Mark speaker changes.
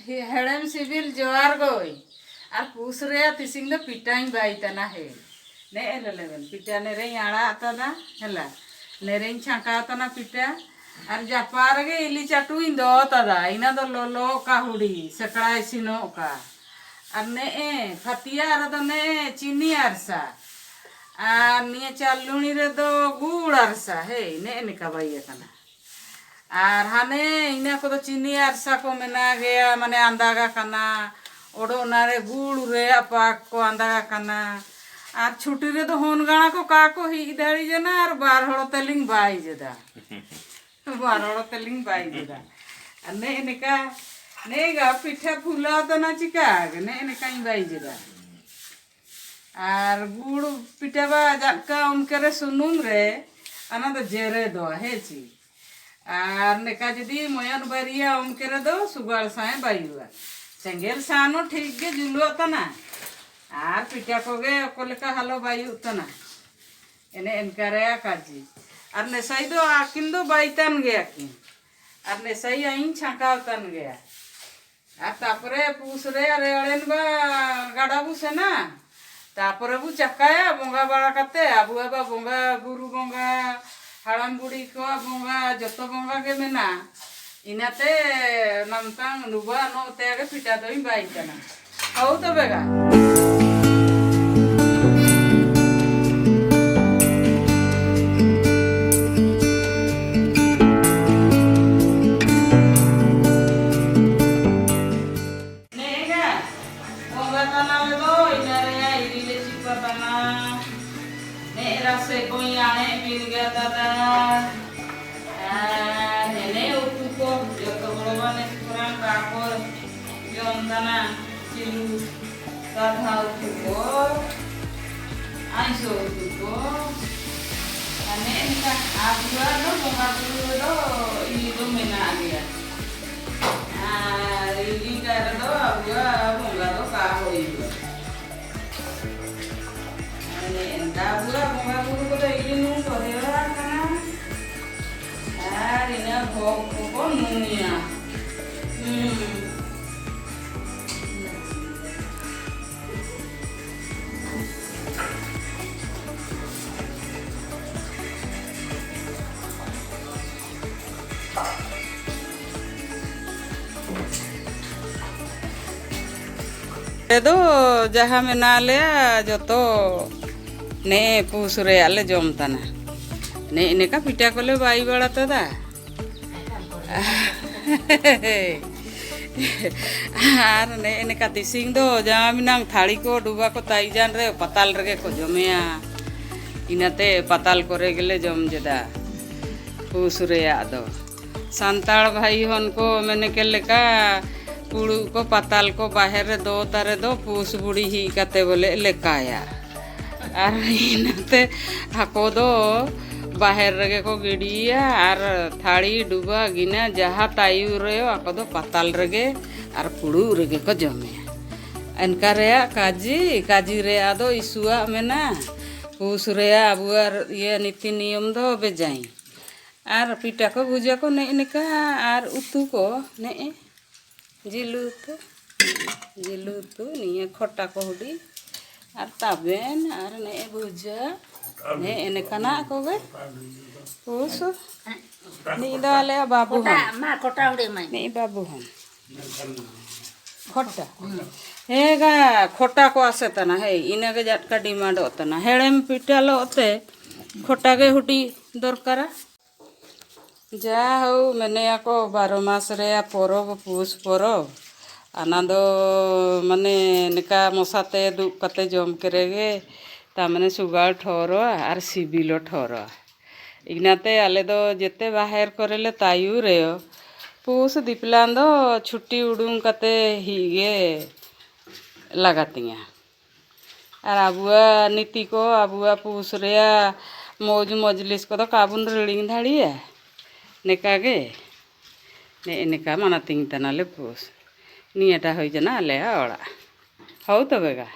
Speaker 1: हेड़म CIBIL जोर गई और पूस रे तिसिंग दो पिटाई बाई तना है ने लेवन पिटा ने रे आड़ा तना हला ने रे छाका तना पिटा और जापार गे इली चाटू इन दो तदा इना दो लोलो का हुडी सकड़ा सिनो का और ने फतिया रे दो ने चीनी अरसा और निये चालुनी रे दो गुड़ अरसा है ने निका बाई तना और हाने इना को तो चीनी अरसा को मेना गया माने अंदागा कना ओडो नारे गुड़ रे अपाक को अंदागा कना और छुट्टी रे तो होन गाना को का को ही दाड़ी जना और बार हड़ो तेलिंग बाई जदा बार हड़ो तेलिंग बाई जदा ने निका ने गा पिठा फूला तो ना चिका ने निका ही बाई जदा और गुड़ पिठा बा जटका उनके रे सुनुम रे अना तो जेरे दो है ची और नेका जदी मोयन बरिया उनके रे दो सुगाल साए बायुआ सेंगेल सानो ठीक गे जुलुआ तना और पिठा को गे कोलेका हालो बायु तना एने एनकारे काजी और नेसाई दो आकिन दो बाइतन गया किन और नेसाई आइन छाकाव तन गया और तापरे पूसरे अरे अड़ेन बा गाड़ा बुसे ना तापरे बु चकाया बोंगा बड़ा कते अबु बा बोंगा गुरु बोंगा हाड़ाम बुड़ी को बोंगा जतो बोंगा के मेना इनाते नमतांग नुबा नो ते आगे पिटा दोई बाई तना हौ तो बेगा नेगा बोंगा तना ले दो इनारे इरीले चिपा तना ने रासे कोई आने पिन गया तना ने उतु को जो तो बड़वाने कुरान काकोर जोन तना चिलू तथा उतु को आइसो उतु को अने इनका आबुआ दो बोंगा दो इली दो मेना गया इली कर दो आबुआ बोंगा दो का होई अने इनका आबुआ बोंगा गुरु को तो इली नु करेला kana ini kok nunya itu jaha menale joto ne pusure ale jom tanah ne ini ka pita kole bayi bala tada আর ने ने का दिसिंग दो जामिनांग थाली को डुबा को ताईजान रे पताल रगे को जमेया इनाते पताल करे गेले जम जदा पूसरे आदो संताल भाई हन को मैंने के लेका पुड़ू को पताल को बाहर रे दो तारे दो पूस बुड़ी ही कते बोले लेकाया और इनाते हको दो बाहर रगे को गिड़िया और थाड़ी डुबा गिना जहाँ तायु रे आको दो पताल रगे और पुड़ू रगे को जमे इनका रे काजी रे आदो इसुआ मेना पूस रे अबुआर ये नीति नियम दो बेजाई और पिटा को भुजा को ने इनका और उतु को ने जिलु तो निये खट्टा को हुडी और ताबेन और ने भुजा ने इने कना को गे पूस नी दाले बाबू हम मा कोटा उड़े मै नी बाबू हम खट्टा हेगा खोटा को आसे तना है इने के जटका डिमांड होतना हेड़ेम पिटालो ओते खोटा के हुटी दरकारा जा हो मैंने आको 12 मास रे परब पूस परब आनंद माने निका मसाते दु कते जम करेगे तामने सुगाल ठोरो और सिबिलो ठोरो इगनाते आले दो जेते बाहर करेले तायु रे पूस दीपलान दो छुट्टी उडूं कते हीगे लगातिया और अबुआ नीति को अबुआ पूस रे मौज मजलिस को तो काबुन रिडिंग धाड़िया नेकागे ने नेका मनातिंग तनाले पूस नियटा होई जना ले ओड़ा हौ तो बेगा।